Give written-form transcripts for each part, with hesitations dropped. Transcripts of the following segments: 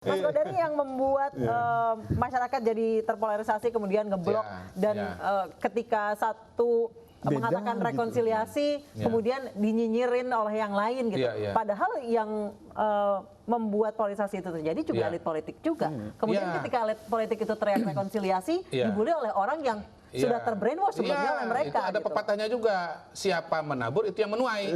Mas Kodari yang membuat masyarakat jadi terpolarisasi kemudian ngeblok dan ketika satu mengatakan rekonsiliasi kemudian dinyinyirin oleh yang lain gitu. Padahal yang membuat polarisasi itu terjadi juga elit politik juga. Kemudian ketika elit politik itu teriak rekonsiliasi dibully oleh orang yang sudah terbrainwash sebelumnya oleh mereka. Itu ada pepatahnya juga, siapa menabur itu yang menuai.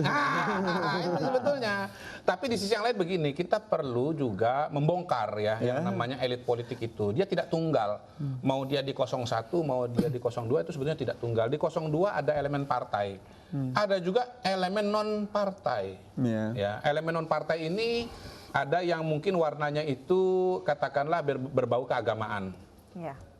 Itu sebetulnya. Tapi di sisi yang lain begini, kita perlu juga membongkar ya yang namanya elit politik itu. Dia tidak tunggal. Mau dia di 01, mau dia di 02 itu sebetulnya tidak tunggal. Di 02 ada elemen partai. Ada juga elemen non partai. Ya, elemen non partai ini ada yang mungkin warnanya itu katakanlah berbau keagamaan.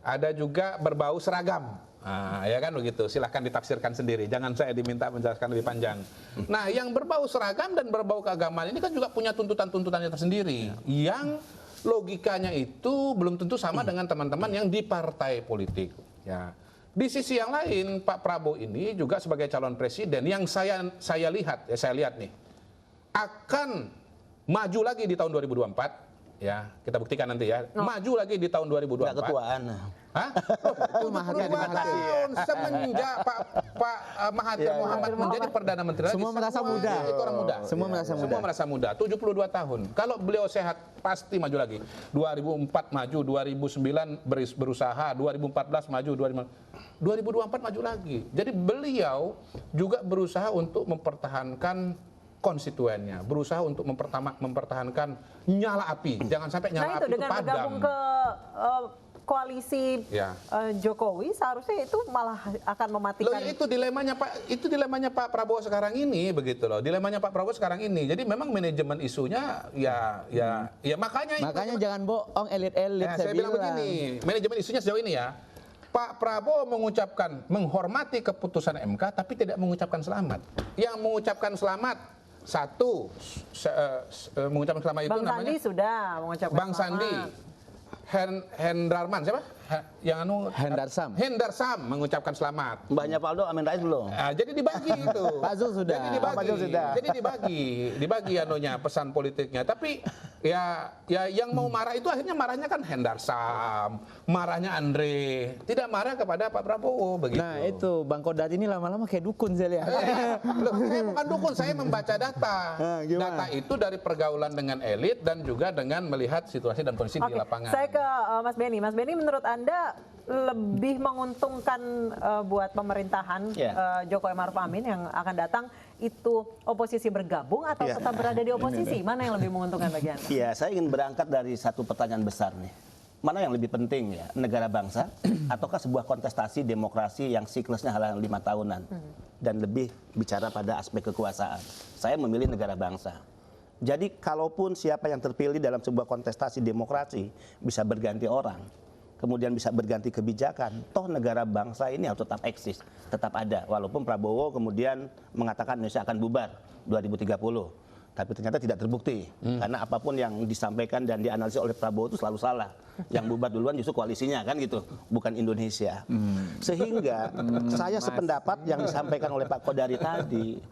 Ada juga berbau seragam. Nah, ya kan begitu. Silahkan ditafsirkan sendiri. Jangan saya diminta menjelaskan lebih panjang. Nah, yang berbau seragam dan berbau keagamaan ini kan juga punya tuntutan-tuntutannya tersendiri. Yang logikanya itu belum tentu sama dengan teman-teman yang di partai politik. Ya. Di sisi yang lain, Pak Prabowo ini juga sebagai calon presiden yang saya lihat nih akan maju lagi di tahun 2024. Ya, kita buktikan nanti ya. Maju lagi di tahun 2024. Nggak ketuaan. Hah? 72 tahun semenjak Pak Mahathir Muhammad menjadi Perdana Menteri. Semua merasa muda. Itu orang muda. Semua merasa muda. Semua merasa muda. 72 tahun. Kalau beliau sehat pasti maju lagi. 2004 maju, 2009 berusaha, 2014 maju, 2024 maju lagi. Jadi beliau juga berusaha untuk mempertahankan konstituennya, berusaha untuk mempertahankan nyala api, jangan sampai nyala api itu padam. Bergabung ke koalisi Jokowi, seharusnya itu malah akan mematikan. Loh, itu dilemanya Pak Prabowo sekarang ini, begitu loh. Dilemanya Pak Prabowo sekarang ini. Jadi memang manajemen isunya ya makanya jangan bohong elit-elit. Saya bilang begini, manajemen isunya sejauh ini ya. Pak Prabowo menghormati keputusan MK, tapi tidak mengucapkan selamat. Yang mengucapkan selamat mengucapkan selamat itu Bang namanya Sandi sudah mengucapkan Bang Sandi, Hendarman siapa? Hendarsam mengucapkan selamat. Mbaknya Faldo Amin Rais belum. Jadi dibagi itu. Pak Zul sudah. Jadi dibagi anunya pesan politiknya. Tapi ya yang mau marah itu akhirnya marahnya kan Hendarsam, marahnya Andre, tidak marah kepada Pak Prabowo begitu. Nah itu Bang Kodari ini lama-lama kayak dukun saya lihat. Loh, saya bukan dukun, saya membaca data. Data itu dari pergaulan dengan elit dan juga dengan melihat situasi dan kondisi di lapangan. Saya ke Mas Benny. Mas Benny, menurut Anda lebih menguntungkan buat pemerintahan Jokowi Maruf Amin yang akan datang itu oposisi bergabung atau tetap berada di oposisi? Mana yang lebih menguntungkan bagi Anda? Iya, saya ingin berangkat dari satu pertanyaan besar nih. Mana yang lebih penting ya, negara bangsa ataukah sebuah kontestasi demokrasi yang siklusnya hanya 5 tahunan dan lebih bicara pada aspek kekuasaan? Saya memilih negara bangsa. Jadi kalaupun siapa yang terpilih dalam sebuah kontestasi demokrasi bisa berganti orang, kemudian bisa berganti kebijakan, toh negara bangsa ini harus tetap eksis, tetap ada. Walaupun Prabowo kemudian mengatakan Indonesia akan bubar 2030. Tapi ternyata tidak terbukti. Karena apapun yang disampaikan dan dianalisis oleh Prabowo itu selalu salah. Yang bubar duluan justru koalisinya kan gitu, bukan Indonesia. Sehingga saya sependapat yang disampaikan oleh Pak Kodari tadi,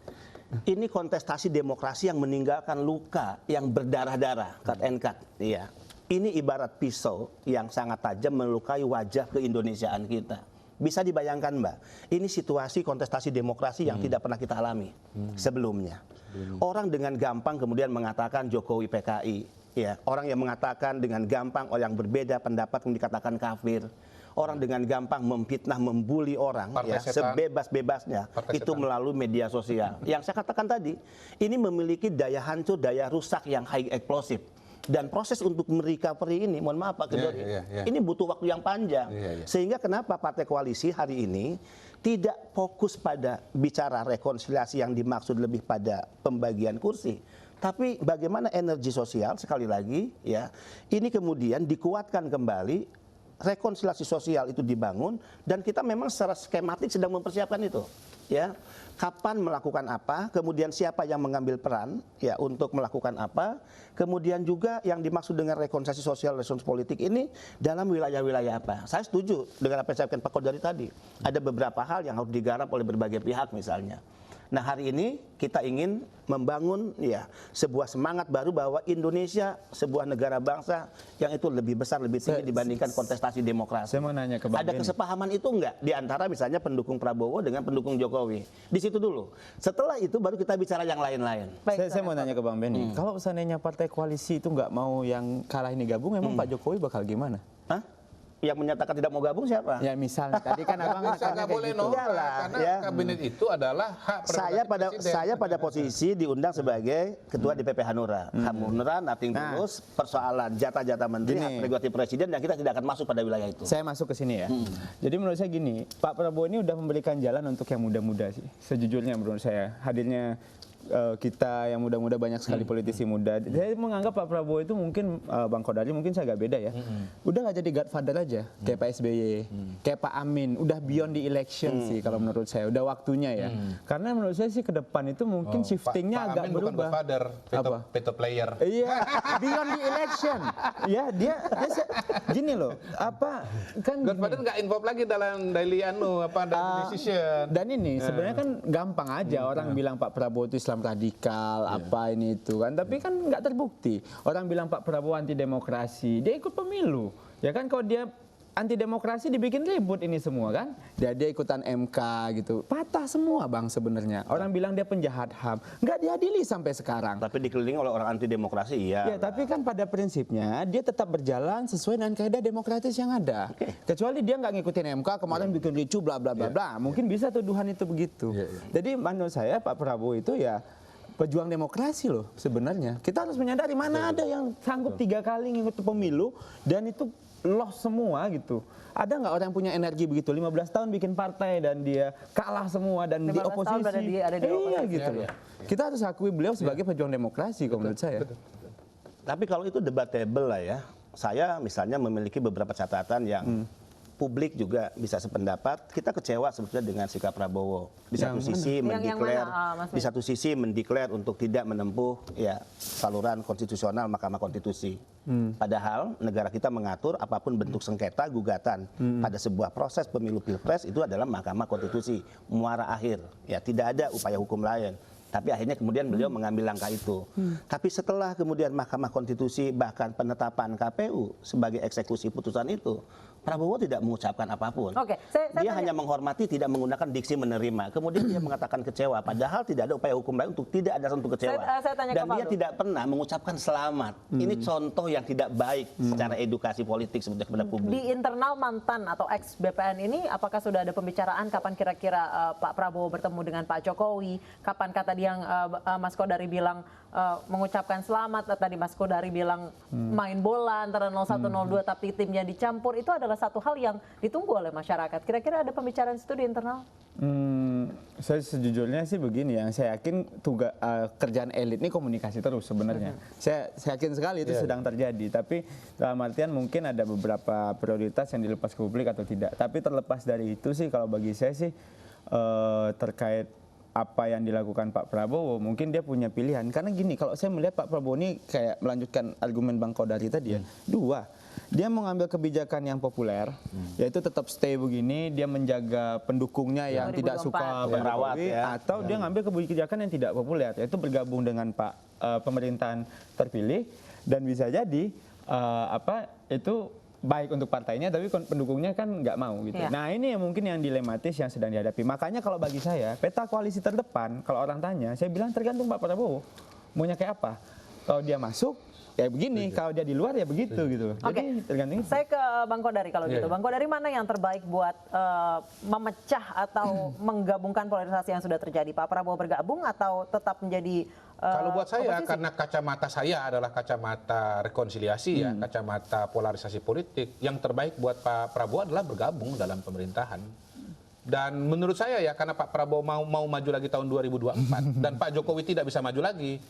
ini kontestasi demokrasi yang meninggalkan luka yang berdarah-darah, cut and cut. Iya. Ini ibarat pisau yang sangat tajam melukai wajah keindonesiaan kita. Bisa dibayangkan Mbak, ini situasi kontestasi demokrasi yang tidak pernah kita alami sebelumnya. Orang dengan gampang kemudian mengatakan Jokowi PKI. Ya, orang yang mengatakan dengan gampang orang yang berbeda pendapat yang dikatakan kafir. Orang dengan gampang memfitnah, membuli orang sebebas-bebasnya itu melalui media sosial. Yang saya katakan tadi, ini memiliki daya hancur, daya rusak yang high explosive. Dan proses untuk merecovery ini, mohon maaf Pak Kedori, ini butuh waktu yang panjang. Sehingga kenapa partai koalisi hari ini tidak fokus pada bicara rekonsiliasi yang dimaksud lebih pada pembagian kursi. Tapi bagaimana energi sosial, sekali lagi, ya, ini kemudian dikuatkan kembali, rekonsiliasi sosial itu dibangun, dan kita memang secara skematik sedang mempersiapkan itu. Ya, kapan melakukan apa, kemudian siapa yang mengambil peran ya untuk melakukan apa, kemudian juga yang dimaksud dengan rekonsiliasi sosial, rekonsiliasi politik ini dalam wilayah-wilayah apa. Saya setuju dengan apa yang disampaikan Pak Kodari tadi. Ada beberapa hal yang harus digarap oleh berbagai pihak misalnya. Nah, hari ini kita ingin membangun ya sebuah semangat baru bahwa Indonesia sebuah negara bangsa yang itu lebih besar, lebih tinggi dibandingkan kontestasi demokrasi. Saya mau nanya ke Bang Ada Benny. kesepahaman itu enggak di antara misalnya pendukung Prabowo dengan pendukung Jokowi? Di situ dulu. Setelah itu baru kita bicara yang lain-lain. Saya mau nanya ke Bang Benny, kalau seandainya partai koalisi itu nggak mau yang kalah ini gabung, emang Pak Jokowi bakal gimana? Hah? Yang menyatakan tidak mau gabung siapa? Ya misalnya tadi kan abang Nggak nekannya kayak boleh gitu. nolak, Iyalah, karena ya. kabinet itu adalah hak prerogatif presiden. Saya pada posisi diundang sebagai ketua DPP Hanura. Hanura nating tulus persoalan jatah-jatah menteri, Gini. hak prerogatif presiden, dan kita tidak akan masuk pada wilayah itu. Saya masuk ke sini ya. Jadi menurut saya gini, Pak Prabowo ini udah memberikan jalan untuk yang muda-muda sih. Sejujurnya menurut saya hadirnya kita yang muda-muda banyak sekali politisi muda. Saya menganggap Pak Prabowo itu mungkin Bang Kodari mungkin saya agak beda ya. Udah nggak jadi godfather aja kayak Pak SBY, kayak Pak Amin. Udah beyond the election sih kalau menurut saya. Udah waktunya ya. Karena menurut saya sih ke depan itu mungkin shiftingnya Pak agak Amin bukan berubah. godfather, Apa? veto player. Iya, beyond the election. Ya, dia gini loh, apa kan Godfather nggak involve lagi dalam daily decision. dan ini sebenarnya kan gampang aja orang bilang Pak Prabowo itu Islam radikal, apa ini itu kan, tapi kan nggak terbukti. Orang bilang Pak Prabowo anti demokrasi, dia ikut pemilu, ya kan? Kalau dia anti demokrasi dibikin ribut ini semua kan, dia ikutan MK gitu, patah semua bang sebenarnya. Orang bilang dia penjahat HAM, nggak diadili sampai sekarang. Tapi dikelilingi oleh orang anti demokrasi, iya. Ya, tapi kan pada prinsipnya dia tetap berjalan sesuai dengan kaidah demokratis yang ada. Kecuali dia nggak ngikutin MK, kemarin bikin ricu bla bla bla bla. Mungkin bisa tuduhan itu begitu. Jadi menurut saya Pak Prabowo itu ya pejuang demokrasi loh sebenarnya. Kita harus menyadari mana ada yang sanggup 3 kali ngikut pemilu dan itu lost semua gitu. Ada nggak orang yang punya energi begitu? 15 tahun bikin partai dan dia kalah semua dan di 15 tahun oposisi. ada di oposisi. Iya gitu loh. Kita harus akui beliau sebagai pejuang demokrasi kalau menurut saya. Tapi kalau itu debatable lah ya. Saya misalnya memiliki beberapa catatan yang publik juga bisa sependapat. Kita kecewa sebetulnya dengan sikap Prabowo. Di satu sisi Yang mendeklar, mana, Mas di satu sisi mendeklar untuk tidak menempuh ya saluran konstitusional Mahkamah Konstitusi. Padahal negara kita mengatur apapun bentuk sengketa gugatan pada sebuah proses pemilu pilpres itu adalah Mahkamah Konstitusi, muara akhir. Ya tidak ada upaya hukum lain. Tapi akhirnya kemudian beliau mengambil langkah itu. Tapi setelah kemudian Mahkamah Konstitusi bahkan penetapan KPU sebagai eksekusi putusan itu, Prabowo tidak mengucapkan apapun. Oke, Dia hanya menghormati, tidak menggunakan diksi menerima. Kemudian dia mengatakan kecewa, padahal tidak ada upaya hukum lain untuk tidak ada sentuh kecewa. Saya tanya Dan ke dia Faldo. tidak pernah mengucapkan selamat. Ini contoh yang tidak baik secara edukasi politik sebetulnya kepada publik. Di internal mantan atau ex BPN ini, apakah sudah ada pembicaraan kapan kira-kira Pak Prabowo bertemu dengan Pak Jokowi? Kapan kata dia yang Mas Kodari bilang mengucapkan selamat, tadi Mas Kodari bilang main bola antara 01 02 tapi timnya dicampur, itu adalah satu hal yang ditunggu oleh masyarakat. Kira-kira ada pembicaraan itu di internal? Saya sejujurnya sih begini ya, saya yakin kerjaan elit ini komunikasi terus sebenarnya. Saya yakin sekali itu sedang terjadi, tapi dalam artian mungkin ada beberapa prioritas yang dilepas ke publik atau tidak. Tapi terlepas dari itu sih kalau bagi saya sih terkait apa yang dilakukan Pak Prabowo, mungkin dia punya pilihan. Karena gini, kalau saya melihat Pak Prabowo ini kayak melanjutkan argumen Bang Kodari tadi ya, dua. Dia mengambil kebijakan yang populer, yaitu tetap stay begini, dia menjaga pendukungnya yang 2024. tidak suka Pak Merawat, Jokowi, ya. atau dia ngambil kebijakan yang tidak populer, yaitu bergabung dengan Pak pemerintahan terpilih, dan bisa jadi itu baik untuk partainya, tapi pendukungnya kan nggak mau gitu. Ya. Nah ini yang mungkin yang dilematis yang sedang dihadapi. Makanya kalau bagi saya, peta koalisi terdepan, kalau orang tanya, saya bilang tergantung Pak Prabowo maunya kayak apa. Kalau dia masuk, ya begini. Kalau dia di luar, ya begitu gitu. Jadi tergantung itu. Saya ke Bang Kodari kalau gitu. Bang Kodari, mana yang terbaik buat memecah atau menggabungkan polarisasi yang sudah terjadi? Pak Prabowo bergabung atau tetap menjadi Kalau buat saya, oposisi? karena kacamata saya adalah kacamata rekonsiliasi ya, kacamata polarisasi politik, yang terbaik buat Pak Prabowo adalah bergabung dalam pemerintahan. Dan menurut saya ya, karena Pak Prabowo mau maju lagi tahun 2024 dan Pak Jokowi tidak bisa maju lagi.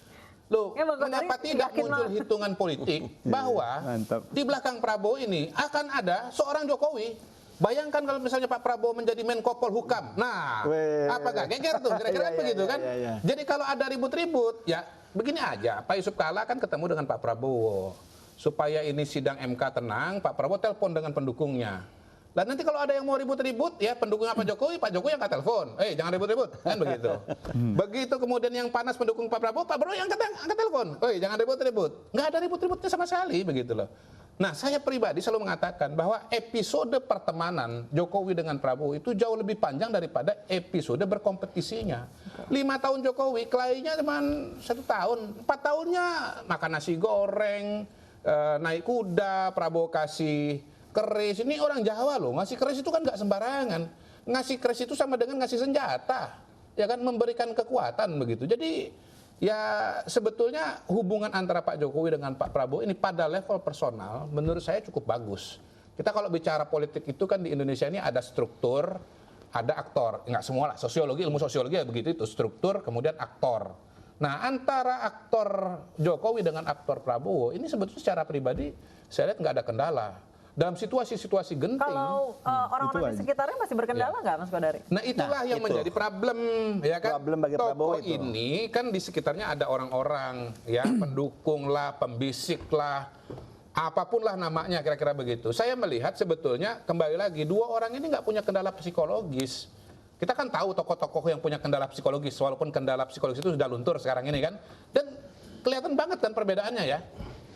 Loh, Ya, Bang Kodari, kenapa tidak yakin muncul lah. hitungan politik bahwa Mantap. di belakang Prabowo ini akan ada seorang Jokowi? Bayangkan kalau misalnya Pak Prabowo menjadi Menko Polhukam. Nah, apakah geger tuh? Kira-kira kan begitu kan? Jadi kalau ada ribut-ribut, ya begini aja. Pak Yusuf Kalla kan ketemu dengan Pak Prabowo. Supaya ini sidang MK tenang, Pak Prabowo telepon dengan pendukungnya. Lah nanti kalau ada yang mau ribut-ribut, ya pendukung Pak Jokowi angkat telepon. Jangan ribut-ribut, kan begitu. Begitu kemudian yang panas pendukung Pak Prabowo yang angkat telepon. Jangan ribut-ribut. Nggak ada ribut-ributnya sama sekali, begitu loh. Nah, saya pribadi selalu mengatakan bahwa episode pertemanan Jokowi dengan Prabowo itu jauh lebih panjang daripada episode berkompetisinya. 5 tahun Jokowi, kelahinya cuma 1 tahun. 4 tahunnya makan nasi goreng, naik kuda, Prabowo kasih keris. Ini orang Jawa loh, ngasih keris itu kan nggak sembarangan. Ngasih keris itu sama dengan ngasih senjata, ya kan, memberikan kekuatan begitu. Jadi ya sebetulnya hubungan antara Pak Jokowi dengan Pak Prabowo ini pada level personal menurut saya cukup bagus. Kita kalau bicara politik itu kan di Indonesia ini ada struktur, ada aktor. Nggak semua lah, sosiologi, ilmu sosiologi ya begitu itu, struktur kemudian aktor. Nah, antara aktor Jokowi dengan aktor Prabowo ini sebetulnya secara pribadi saya lihat nggak ada kendala. Dalam situasi-situasi genting. Kalau orang-orang di sekitarnya masih berkendala nggak, Mas Kodari? Nah, itulah yang menjadi problem, ya kan? Problem bagi Prabowo itu. Ini kan di sekitarnya ada orang-orang, ya, pendukung lah, pembisik lah, apapun lah namanya, kira-kira begitu. Saya melihat sebetulnya kembali lagi 2 orang ini nggak punya kendala psikologis. Kita kan tahu tokoh-tokoh yang punya kendala psikologis, walaupun kendala psikologis itu sudah luntur sekarang ini kan, dan kelihatan banget kan perbedaannya ya.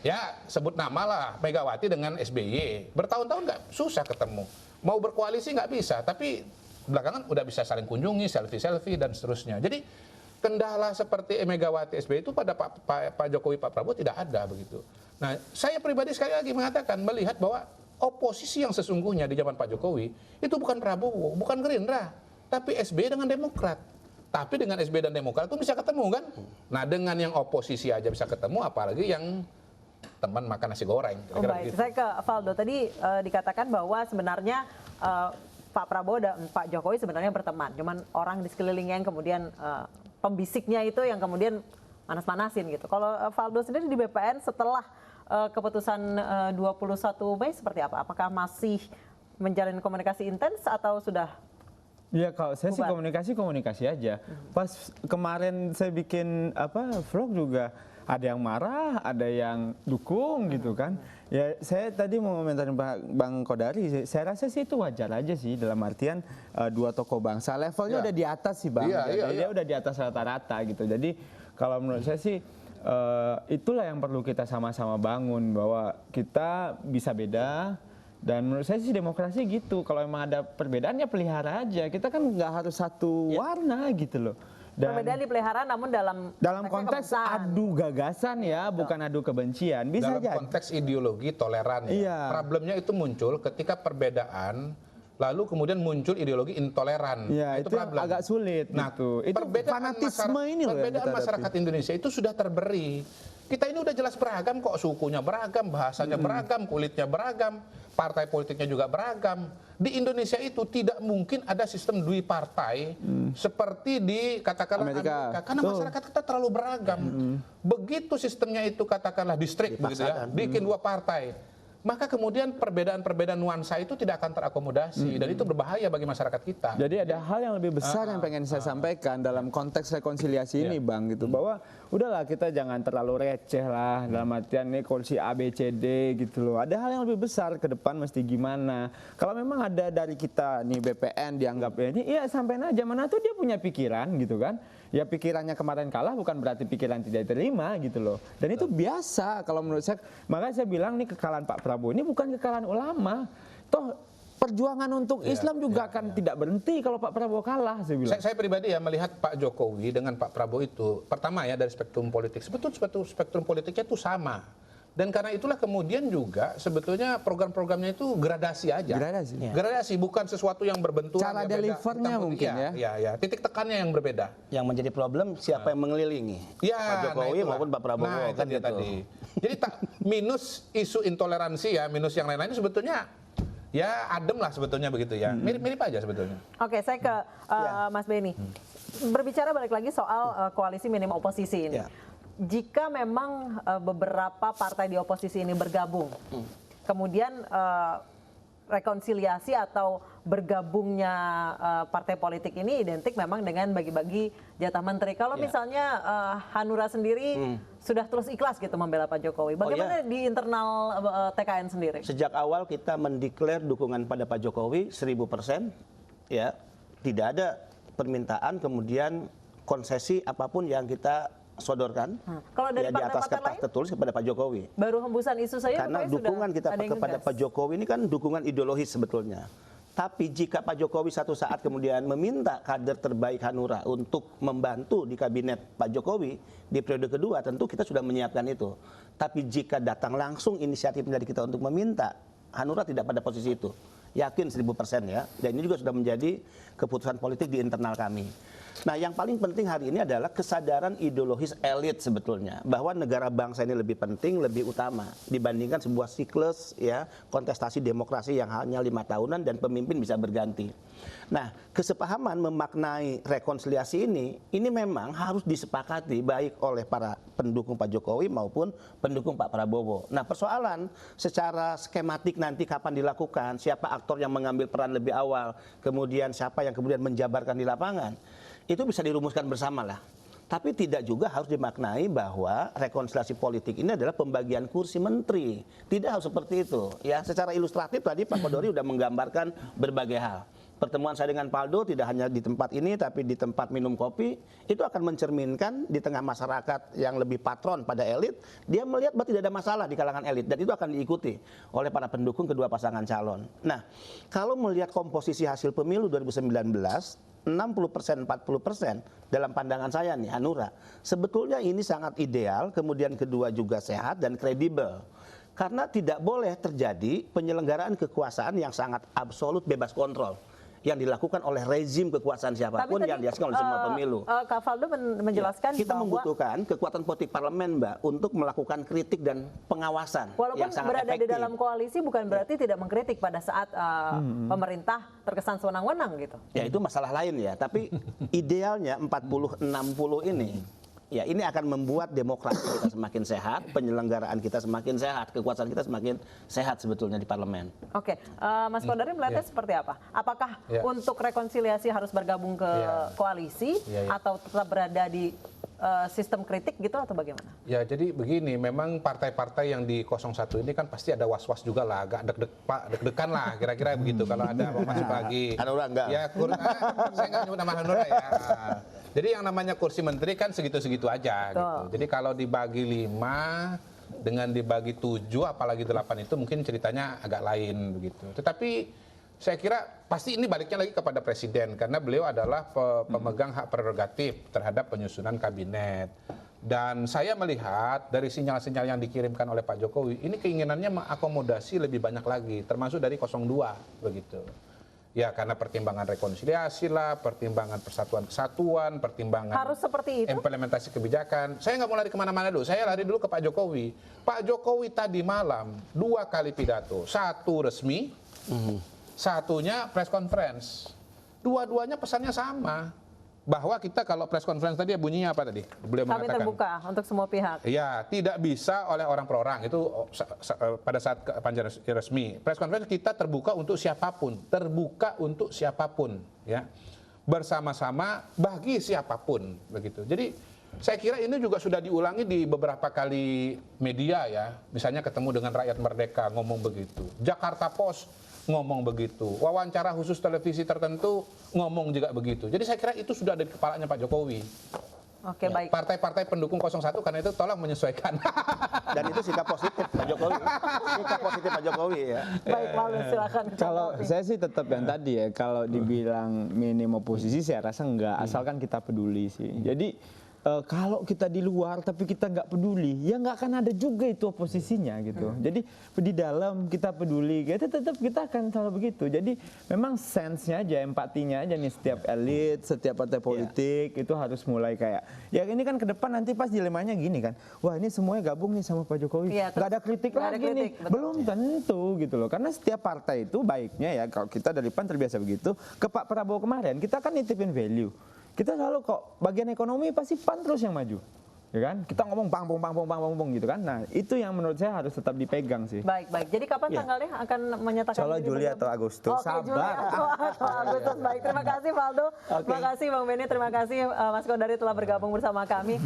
Ya, sebut nama lah, Megawati dengan SBY. Bertahun-tahun nggak susah ketemu. Mau berkoalisi nggak bisa, tapi belakangan udah bisa saling kunjungi, selfie-selfie, dan seterusnya. Jadi, kendala seperti Megawati SBY itu pada Pak Jokowi, Pak Prabowo tidak ada begitu. Nah, saya pribadi sekali lagi mengatakan, melihat bahwa oposisi yang sesungguhnya di zaman Pak Jokowi, itu bukan Prabowo, bukan Gerindra, tapi SBY dengan Demokrat. Tapi dengan SBY dan Demokrat itu bisa ketemu kan? Nah, dengan yang oposisi aja bisa ketemu, apalagi yang teman makan nasi goreng. Baik, saya ke Valdo. Tadi dikatakan bahwa sebenarnya Pak Prabowo dan Pak Jokowi sebenarnya berteman. Cuman orang di sekelilingnya yang kemudian pembisiknya itu yang kemudian panas-panasin gitu. Kalau Valdo sendiri di BPN setelah keputusan 21 Mei seperti apa? Apakah masih menjalin komunikasi intens atau sudah? Ya, kalau saya sih komunikasi aja. Pas kemarin saya bikin vlog juga ada yang marah, ada yang dukung gitu kan. Ya, saya tadi mau komentarin Bang Kodari, saya rasa sih itu wajar aja sih, dalam artian 2 tokoh bangsa levelnya udah di atas sih Bang. Dia udah di atas rata-rata gitu. Jadi kalau menurut saya sih itulah yang perlu kita sama-sama bangun, bahwa kita bisa beda. Dan menurut saya sih demokrasi gitu, kalau emang ada perbedaan ya pelihara aja. Kita kan nggak harus satu warna gitu loh. Dan perbedaan dipelihara namun dalam konteks adu gagasan ya, bukan adu kebencian. Bisa dalam konteks ideologi toleran ya. Iya. Problemnya itu muncul ketika perbedaan lalu kemudian muncul ideologi intoleran. Ya, itu problem. agak sulit Nah, gitu. Itu fanatisme ini loh. Perbedaan masyarakat Indonesia itu sudah terberi. Kita ini udah jelas beragam kok, sukunya beragam, bahasanya beragam, kulitnya beragam, partai politiknya juga beragam. Di Indonesia itu tidak mungkin ada sistem dui partai seperti di katakanlah Amerika, karena masyarakat kita terlalu beragam. Begitu sistemnya itu katakanlah distrik begitu ya, bikin 2 partai. Maka kemudian perbedaan-perbedaan nuansa itu tidak akan terakomodasi dan itu berbahaya bagi masyarakat kita. Jadi ada hal yang lebih besar yang pengen saya sampaikan dalam konteks rekonsiliasi ini Bang gitu, bahwa udahlah kita jangan terlalu receh lah dalam artian ini koalisi A, B, C, D gitu loh. Ada hal yang lebih besar ke depan mesti gimana. Kalau memang ada dari kita nih BPN dianggap ini, iya sampein aja, mana tuh dia punya pikiran gitu kan. Ya pikirannya kemarin kalah bukan berarti pikiran tidak diterima gitu loh. Dan itu biasa kalau menurut saya. Makanya saya bilang nih kekalahan Pak Prabowo ini bukan kekalahan ulama. Toh perjuangan untuk Islam juga akan tidak berhenti kalau Pak Prabowo kalah, saya bilang. Saya pribadi ya melihat Pak Jokowi dengan Pak Prabowo itu, pertama ya dari spektrum politik, sebetulnya spektrum politiknya itu sama. Dan karena itulah kemudian juga sebetulnya program-programnya itu gradasi aja. Gradasi bukan sesuatu yang berbenturan. Cara delivernya mungkin ya. Titik tekannya yang berbeda. Yang menjadi problem siapa yang mengelilingi Pak Jokowi maupun Pak Prabowo kan gitu. Tadi. Jadi minus isu intoleransi ya, minus yang lain-lain sebetulnya ya adem lah sebetulnya begitu ya. Mirip-mirip aja sebetulnya. Oke, saya ke Mas Beni. Berbicara balik lagi soal koalisi minim oposisi ini. Jika memang beberapa partai di oposisi ini bergabung, kemudian rekonsiliasi atau bergabungnya partai politik ini identik memang dengan bagi-bagi jatah menteri. Kalau misalnya Hanura sendiri sudah terus ikhlas gitu membela Pak Jokowi. Bagaimana di internal TKN sendiri? Sejak awal kita mendeklar dukungan pada Pak Jokowi 1000%, ya, tidak ada permintaan kemudian konsesi apapun yang kita sodorkan. Kalau dari ya, di atas partai-partai kertas lain? tertulis kepada Pak Jokowi. Baru hembusan isu saja Karena rupanya dukungan sudah kita ada yang kepada ngegas. Pak Jokowi ini kan dukungan ideologis sebetulnya. Tapi jika Pak Jokowi satu saat kemudian meminta kader terbaik Hanura untuk membantu di kabinet Pak Jokowi di periode kedua, tentu kita sudah menyiapkan itu. Tapi jika datang langsung inisiatif dari kita untuk meminta, Hanura tidak pada posisi itu. Yakin 1000% ya. Dan ini juga sudah menjadi keputusan politik di internal kami. Nah, yang paling penting hari ini adalah kesadaran ideologis elit sebetulnya, bahwa negara bangsa ini lebih penting, lebih utama dibandingkan sebuah siklus ya kontestasi demokrasi yang hanya 5 tahunan dan pemimpin bisa berganti. Nah, kesepahaman memaknai rekonsiliasi ini memang harus disepakati baik oleh para pendukung Pak Jokowi maupun pendukung Pak Prabowo. Nah, persoalan secara skematik nanti kapan dilakukan, siapa aktor yang mengambil peran lebih awal, kemudian siapa yang kemudian menjabarkan di lapangan, itu bisa dirumuskan bersama lah. Tapi tidak juga harus dimaknai bahwa rekonsiliasi politik ini adalah pembagian kursi menteri. Tidak harus seperti itu. Ya, secara ilustratif tadi Pak Kodori sudah menggambarkan berbagai hal. Pertemuan saya dengan Paldo tidak hanya di tempat ini, tapi di tempat minum kopi, itu akan mencerminkan di tengah masyarakat yang lebih patron pada elit, dia melihat bahwa tidak ada masalah di kalangan elit, dan itu akan diikuti oleh para pendukung kedua pasangan calon. Nah, kalau melihat komposisi hasil pemilu 2019, 60%, 40% dalam pandangan saya nih, Hanura, sebetulnya ini sangat ideal, kemudian kedua juga sehat dan kredibel. Karena tidak boleh terjadi penyelenggaraan kekuasaan yang sangat absolut bebas kontrol yang dilakukan oleh rezim kekuasaan siapapun yang dihasilkan oleh semua pemilu. Kak Faldo menjelaskan kita bahwa membutuhkan kekuatan politik parlemen, Mbak, untuk melakukan kritik dan pengawasan walaupun yang sangat berada efektif. di dalam koalisi bukan berarti tidak mengkritik pada saat pemerintah terkesan sewenang-wenang gitu. Ya, itu masalah lain ya, tapi idealnya 40-60 ini ya, ini akan membuat demokrasi kita semakin sehat, penyelenggaraan kita semakin sehat, kekuasaan kita semakin sehat sebetulnya di parlemen. Oke, Mas Kodari melihatnya seperti apa? Apakah untuk rekonsiliasi harus bergabung ke koalisi atau tetap berada di sistem kritik gitu atau bagaimana? Ya, jadi begini, memang partai-partai yang di 01 ini kan pasti ada was-was juga lah, agak deg-degan lah, kira-kira begitu kalau ada mau masuk lagi. Hanura enggak? Ya, saya nggak nyebut nama Hanura ya. Jadi yang namanya kursi menteri kan segitu-segitu aja gitu. Jadi kalau dibagi 5 dengan dibagi 7 apalagi 8 itu mungkin ceritanya agak lain begitu. Tetapi saya kira pasti ini baliknya lagi kepada presiden karena beliau adalah pemegang hak prerogatif terhadap penyusunan kabinet. Dan saya melihat dari sinyal-sinyal yang dikirimkan oleh Pak Jokowi ini keinginannya mengakomodasi lebih banyak lagi termasuk dari 02 begitu. Ya, karena pertimbangan rekonsiliasi lah, pertimbangan persatuan kesatuan, pertimbangan harus seperti itu? Implementasi kebijakan. Saya nggak mau lari kemana-mana dulu, saya lari dulu ke Pak Jokowi. Pak Jokowi tadi malam 2 kali pidato, 1 resmi, satunya press conference. Dua-duanya pesannya sama. Bahwa kita kalau press conference tadi bunyinya apa tadi? Beliau Kami mengatakan terbuka untuk semua pihak. Ya, tidak bisa oleh orang per orang. Itu pada saat panggilan resmi. Press conference kita terbuka untuk siapapun. Terbuka untuk siapapun. Ya, bersama-sama bagi siapapun. Begitu. Jadi saya kira ini juga sudah diulangi di beberapa kali media ya. Misalnya ketemu dengan Rakyat Merdeka ngomong begitu. Jakarta Post ngomong begitu. Wawancara khusus televisi tertentu ngomong juga begitu. Jadi saya kira itu sudah ada di kepalanya Pak Jokowi. Oke, baik. Partai-partai pendukung 01 karena itu tolong menyesuaikan. Dan itu sikap positif Pak Jokowi. Sikap positif Pak Jokowi ya. Baik, Faldo silakan. Kalau saya sih tetap yang tadi ya, kalau dibilang minim oposisi saya rasa enggak, asalkan kita peduli sih. Jadi kalau kita di luar tapi kita nggak peduli, ya nggak akan ada juga itu oposisinya gitu. Jadi di dalam kita peduli, tetap kita akan selalu begitu. Jadi memang sense-nya aja, empatinya aja nih setiap elit, setiap partai politik itu harus mulai kayak, ya ini kan ke depan nanti pas dilemanya gini kan, wah ini semuanya gabung nih sama Pak Jokowi, nggak ada kritik lagi nih, belum tentu gitu loh. Karena setiap partai itu baiknya ya, kalau kita dari PAN terbiasa begitu, ke Pak Prabowo kemarin kita kan nitipin value. Kita selalu kok bagian ekonomi pasti PAN terus yang maju, ya kan? Kita ngomong pang gitu kan. Nah itu yang menurut saya harus tetap dipegang sih. Baik. Jadi kapan tanggalnya akan menyatakan? Insya Allah Juli atau Agustus. Oke, Juli atau Agustus. Baik, terima kasih Faldo, terima kasih Bang Benny, terima kasih Mas Kodari telah bergabung bersama kami.